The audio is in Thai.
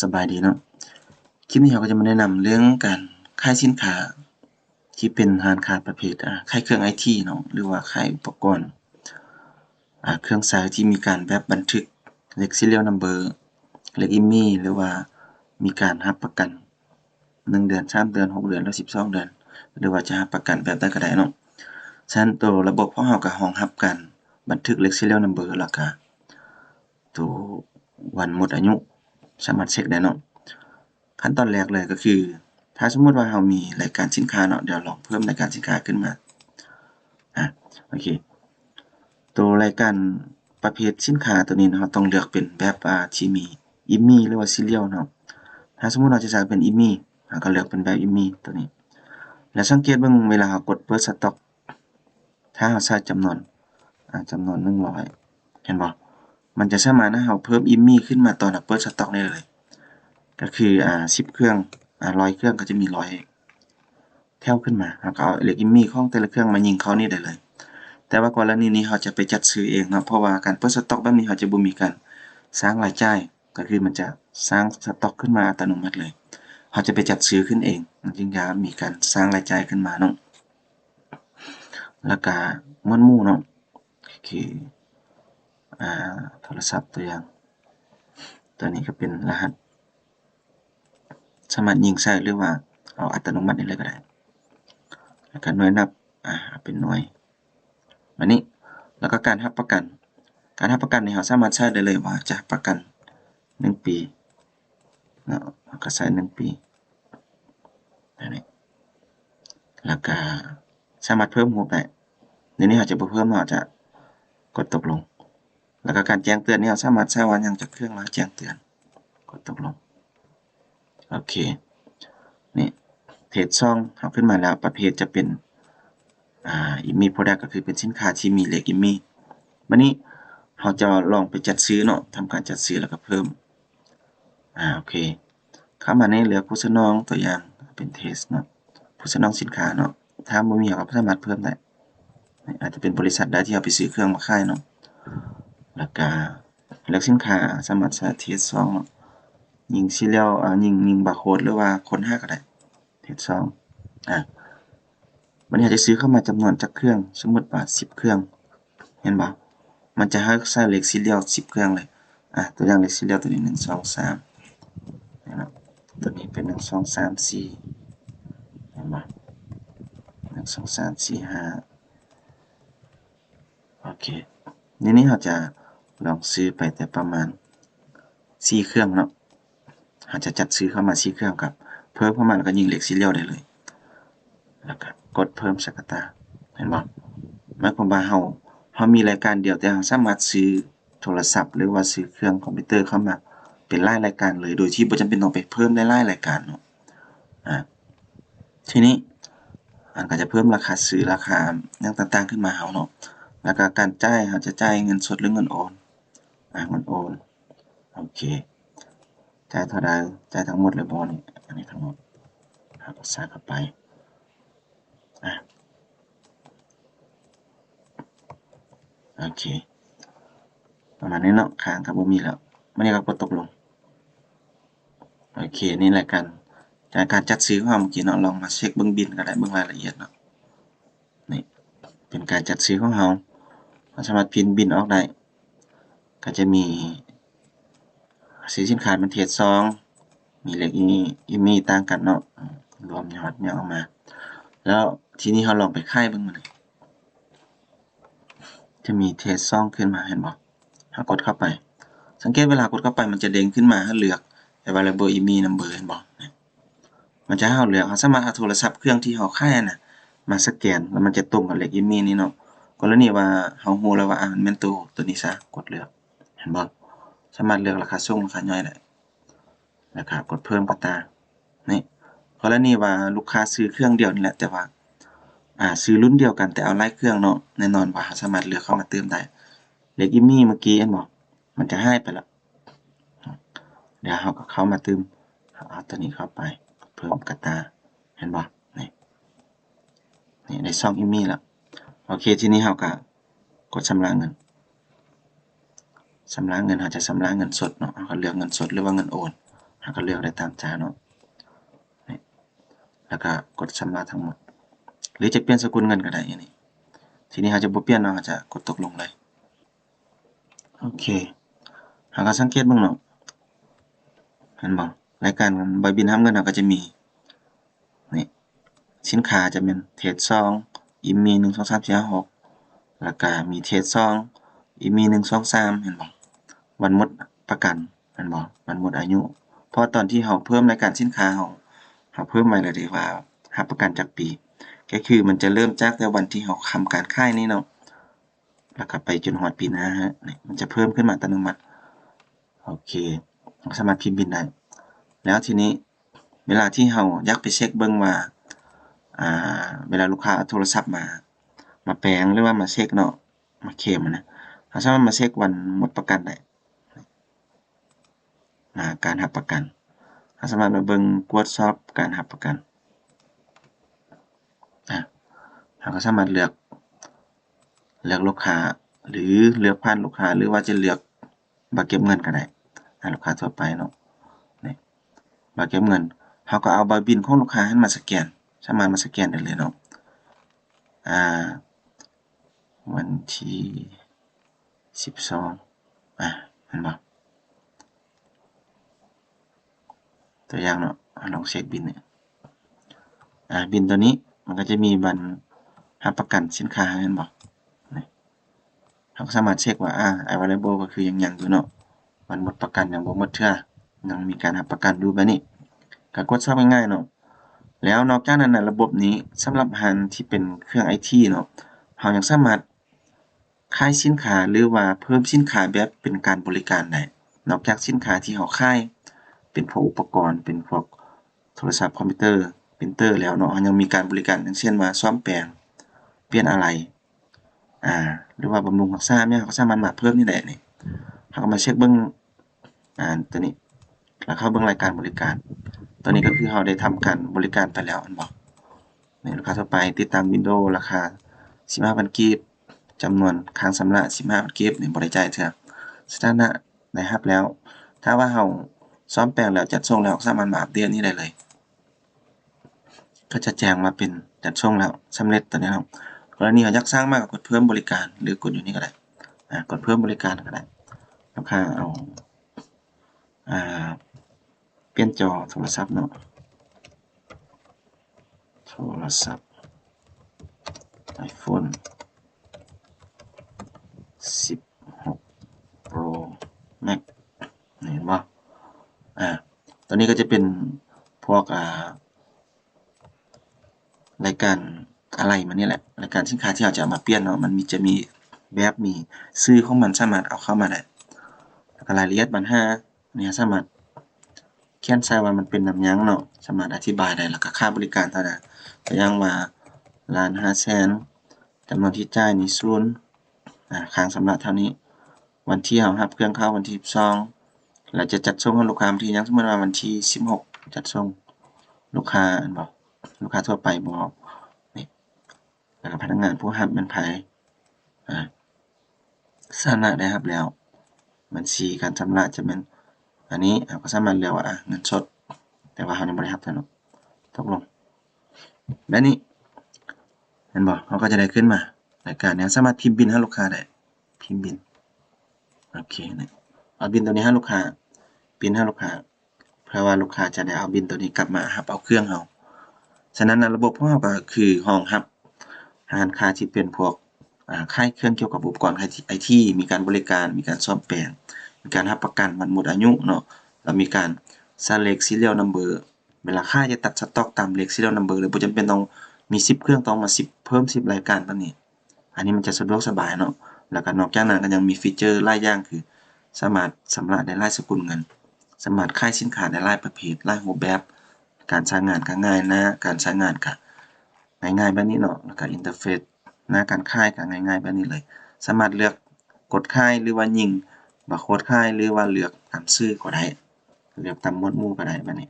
สบายดีเนาะคลิปนี้เราก็จะมาแนะนำเรื่องการขายสินค้าที่เป็นร้านค้าประเภทขายเครื่องไอทีเนาะหรือว่าขายอุปกรณ์เครื่องสายที่มีการแบบบันทึกเลข serial number เลข IMEI หรือว่ามีการรับประกัน1เดือน3เดือน6เดือนและ12เดือนหรือว่าจะรับประกันแบบใดก็ได้เนาะฉะนั้นตัวระบบของเราก็รองรับการบันทึกเลข serial number แล้วก็ตัววันหมดอายุสามารถเช็กได้เนาะ ขั้นตอนแรกเลยก็คือถ้าสมมุติว่าเรามีรายการสินค้าเนาะเดี๋ยวลองเพิ่มรายการสินค้าขึ้นมาโอเคตัวรายการประเภทสินค้าตัวนี้เราต้องเลือกเป็นแบบที่มี IMEI หรือว่า Serial เนาะถ้าสมมุติเราจะใช้เป็น IMEI เราก็เลือกเป็นแบบ IMEI ตัวนี้แล้วสังเกตเบิ่งเวลาเรากดเปิดสต็อกถ้าเราใช้จำนวน100เห็นบ่มันจะสามารถให้เราเพิ่ม IMEI ขึ้นมาตอนเราเปิดสต็อกได้เลยก็คือ10เครื่อง100เครื่องก็จะมี100แถวขึ้นมาแล้วก็เอาเลข IMEI ของแต่ละเครื่องมายิงเข้านี่ได้เลยแต่ว่ากรณีนี้เราจะไปจัดซื้อเองเนาะเพราะว่าการเปิดสต็อกแบบนี้เราจะบ่มีการสร้างรายจ่ายก็คือมันจะสร้างสต็อกขึ้นมาอัตโนมัติเลยเราจะไปจัดซื้อขึ้นเองมันจึงจะมีการสร้างรายจ่ายขึ้นมาเนาะแล้วก็หมวดหมู่เนาะคือโทรศัพท์ตัวอย่างตัวนี้ก็เป็นรหัสสามารถยิงใส่หรือว่าเอาอัตโนมัติได้เลยก็ได้แล้วก็หน่วยนับเป็นหน่วยอันนี้แล้วก็การรับประกันนี่เราสามารถใช้ได้เลยว่าจะประกัน1ปีเนาะก็ใส่1ปีอันนี้แล้วก็สามารถเพิ่มงบได้ในนี้เราจะบ่เพิ่มเราจะกดตกลงแล้วก็การแจ้งเตือนนี่เราสามารถใช้ว่าหยังจากเครื่องแล้วแจ้งเตือนกดตกลงโอเคนี่เพจช่องเราขึ้นมาแล้วประเภทจะเป็นIMEI Product ก็คือเป็นสินค้าที่มีเลข IMEI บัดนี้เราจะลองไปจัดซื้อเนาะทำการจัดซื้อแล้วก็เพิ่มโอเคเข้ามาในเหลือผู้สนองตัวอย่างเป็นเทสเนาะผู้สนองสินค้าเนาะถ้าบ่มีเราก็สามารถเพิ่มได้อาจจะเป็นบริษัทใดที่เอาไปซื้อเครื่องมาขายเนาะแล้วก็เลือกสินค้าสามารถใช้เทส2เนาะยิง serial ยิงบาร์โคดหรือว่าค้นหาก็ได้เทส2บัดนี้เราจะซื้อเข้ามาจำนวนจักเครื่องสมมุติว่า10เครื่องเห็นบ่มันจะให้ใส่เลข serial 10เครื่องเลยตัวอย่างเลข serial ตัวนี้1 2 3นะครับตัวนี้เป็น1 2 3 4เห็นบ่1 2 3 4 5โอเคทีนี้เราจะลองซื้อไปแต่ประมาณ4เครื่องเนาะเราจะจัดซื้อเข้ามา4เครื่องครับเพิ่มเข้ามาแล้วก็ยิงเลข serial ได้เลยแล้วก็กดเพิ่มสักตาเห็นบ่หมายความว่าเรามีรายการเดียวแต่เราสามารถซื้อโทรศัพท์หรือว่าซื้อเครื่องคอมพิวเตอร์เข้ามาเป็นรายรายการเลยโดยที่บ่จำเป็นต้องไปเพิ่มหลายๆรายการเนาะทีนี้ก็จะเพิ่มราคาซื้อราคาหยังต่างๆขึ้นมาให้เราเนาะแล้วก็การจ่ายเราจะจ่ายเงินสดหรือเงินโอนเงินโอนโอเคจ่ายเท่าใดจ่ายทั้งหมดเลยบ่นี่อันนี้ทั้งหมดเราก็ใส่เข้าไปโอเคประมาณนี้เนาะค้างก็บ่มีแล้วบัดนี้ก็กดตกลงโอเคนี่แหละการจัดซื้อของเราเมื่อกี้เนาะลองมาเช็กเบิ่งบิลก็ได้เบิ่งรายละเอียดเนาะนี่เป็นการจัดซื้อของเราสามารถพิมพ์บิลออกได้ก็จะมีซื้อสินค้าเป็นเทรด2มีเลขIMEIต่างกันเนาะรวมยอดออกมาแล้วทีนี้เราลองไปขายเบิ่งมื้อนี้จะมีเทรด2ขึ้นมาเห็นบ่เรากดเข้าไปสังเกตเวลากดเข้าไปมันจะเด้งขึ้นมาให้เลือก available IMEI number เห็นบ่มันจะให้เราเลือกเราสามารถเอาโทรศัพท์เครื่องที่เราขายน่ะมาสแกนแล้วมันจะตรงกับเลข IMEI นี้เนาะกรณีว่าเรารู้แล้วว่ามันแม่นตัวนี้ซะกดเลือกเห็นบ่สามารถเลือกราคาส่งราคาย่อยได้นะครับกดเพิ่มอัตรานี่กรณีว่าลูกค้าซื้อเครื่องเดียวนี่แหละแต่ว่าซื้อรุ่นเดียวกันแต่เอาหลายเครื่องเนาะแน่นอนว่าเราสามารถเลือกเข้ามาเติมได้เลข IMEI เมื่อกี้เห็นบ่มันจะหายไปแล้วเดี๋ยวเราก็เข้ามาเติมเอาตัวนี้เข้าไปเพิ่มอัตราเห็นบ่นี่ได้2 IMEI แล้วโอเคทีนี้เราก็กดชำระเงิน ชำระเงินเราจะชำระเงินสดเนาะเราก็เลือกเงินสดหรือว่าเงินโอนเราก็เลือกได้ตามใจเนาะนี่แล้วก็กดชำระทั้งหมดหรือจะเปลี่ยนสกุลเงินก็ได้อย่างนี้ทีนี้เราจะบ่เปลี่ยนเนาะเราจะกดตกลงเลยโอเคเราก็สังเกตเบิ่งเนาะเห็นบ่รายการใบบินรับเงินเราก็จะมีนี่สินค้าจะเป็นเทรด2อิมมี1 2 3 4 5 6แล้วก็มีเทรด2อิมมี1 2 3เห็นบ่วันหมดประกันเห็นบ่วันหมดอายุเพราะตอนที่เราเพิ่มรายการสินค้าเราเพิ่มไว้แล้วเด้ว่ารับประกันจักปีก็คือมันจะเริ่มจากแต่วันที่เราทำการขายนี่เนาะแล้วก็ไปจนฮอดปีหน้าฮะนี่มันจะเพิ่มขึ้นมาอัตโนมัติโอเคเราสามารถพิมพ์บินได้แล้วทีนี้เวลาที่เราอยากไปเช็คเบิ่งว่าเวลาลูกค้าเอาโทรศัพท์มาแปลงหรือว่ามาเช็คเนาะมาเคลมนะเราสามารถมาเช็ควันหมดประกันได้การรับประกันเราสามารถมาเบิ่งตรวจสอบการรับประกันเราก็สามารถเลือกลูกค้าหรือเลือกผ่านลูกค้าหรือว่าจะเลือกบัตรเก็บเงินก็ได้ลูกค้าทั่วไปเนาะนี่บัตรเก็บเงินเราก็เอาใบบิลของลูกค้านั้นมาสแกนสามารถมาสแกนได้เลยเนาะวันที่12เห็นบ่ตัวอย่างเนาะลองเช็คบิลเนี่ยบิลตัวนี้มันก็จะมีวันรับประกันสินค้าเห็นบ่นี่เราก็สามารถเช็คว่าavailable ก็คือยังอยู่เนาะวันหมดประกันยังบ่หมดเทื่อยังมีการรับประกันอยู่แบบนี้ก็กดซับง่ายๆเนาะแล้วนอกจากนั้นน่ะระบบนี้สำหรับหั้นที่เป็นเครื่อง IT เนาะเรายังสามารถขายสินค้าหรือว่าเพิ่มสินค้าแบบเป็นการบริการได้นอกจากสินค้าที่เราขายเป็นพวกอุปกรณ์เป็นพวกโทรศัพท์คอมพิวเตอร์พรินเตอร์แล้วเนาะเรายังมีการบริการอย่างเช่นว่าซ่อมแปลงเปลี่ยนอะไหล่หรือว่าบำรุงรักษาเนี่ยเราก็สามารถมาเพิ่มนี่ได้นี่เราก็มาเช็คเบิ่งตัวนี้แล้วเข้าเบิ่งรายการบริการตัวนี้ก็คือเราได้ทำการบริการไปแล้วอันบ่นี่ลูกค้าทั่วไปติดตั้ง Windows ราคา 15,000 กีบจำนวนค้างชำระ 15,000 กีบนี่บ่ได้จ่ายเทื่อสถานะได้รับแล้วถ้าว่าเราซ่อมแปลงแล้วจัดส่งแล้วสามารถมาอัปเดตนี้ได้เลยก็จะแจ้งมาเป็นจัดส่งแล้วสำเร็จตัวนี้ครับกรณีเราอยากสร้างมากก็กดเพิ่มบริการหรือกดอยู่นี่ก็ได้กดเพิ่มบริการก็ได้ลูกค้าเอาเปลี่ยนจอโทรศัพท์เนาะโทรศัพท์ iPhone 16 Pro Max เห็นบ่ตัวนี้ก็จะเป็นพวกรายการอะไรมานี่แหละรายการสินค้าที่เราจะเอามาเปลี่ยนเนาะมันจะมีแบบมีชื่อของมันสามารถเอาเข้ามาได้แล้วก็รายละเอียดปัญหาเนี่ยสามารถเขียนใส่ว่ามันเป็นนำหยังเนาะสามารถอธิบายได้แล้วก็ค่าบริการเท่าใดตัวอย่างว่า1,500,000จำนวนที่จ่ายนี่0ค้างชำระเท่านี้วันที่เรารับเครื่องเข้าวันที่12แล้วจะจัดส่งให้ลูกค้าวันที่หยังสมมุติว่าวันที่16จัดส่งลูกค้าอันบ่ลูกค้าทั่วไปบ่นี่แล้วก็พนักงานผู้รับแม่นไผสถานะได้รับแล้วบัญชีการชำระจะแม่นอันนี้เราก็สามารถเลือกว่าเงินสดแต่ว่าเรายังบ่ได้รับเท่าเนาะตกลงแบบนี้เห็นบ่เราก็จะได้ขึ้นมารายการนี้สามารถพิมพ์บิลให้ลูกค้าได้พิมพ์บิลโอเคนะเอาบิลตัวนี้ให้ลูกค้าพิมพ์ให้ลูกค้าเพื่อว่าลูกค้าจะได้เอาบิลตัวนี้กลับมารับเอาเครื่องเราฉะนั้นระบบของเราก็คือรองรับร้านค้าที่เป็นพวกขายเครื่องเกี่ยวกับอุปกรณ์ไอทีมีการบริการมีการซ่อมแปลงมีการรับประกันวันหมดอายุเนาะแล้วมีการใส่เลข serial number เวลาขายจะตัดสต็อกตามเลข serial number เลยบ่จำเป็นต้องมี10เครื่องต้องมา10เพิ่ม10รายการแบบนี้อันนี้มันจะสะดวกสบายเนาะแล้วก็นอกจากนั้นก็ยังมีฟีเจอร์หลายอย่างคือสามารถชำระได้หลายสกุลเงินสามารถขายสินค้าได้หลายประเภทหลายรูปแบบการใช้งานก็ง่ายนะการใช้งานก็ง่ายๆแบบนี้เนาะแล้วก็อินเทอร์เฟซหน้าการขายก็ง่ายๆแบบนี้เลยสามารถเลือกกดขายหรือว่ายิงบาร์โค้ดขายหรือว่าเลือกตามชื่อก็ได้เลือกตามหมวดหมู่ก็ได้แบบนี้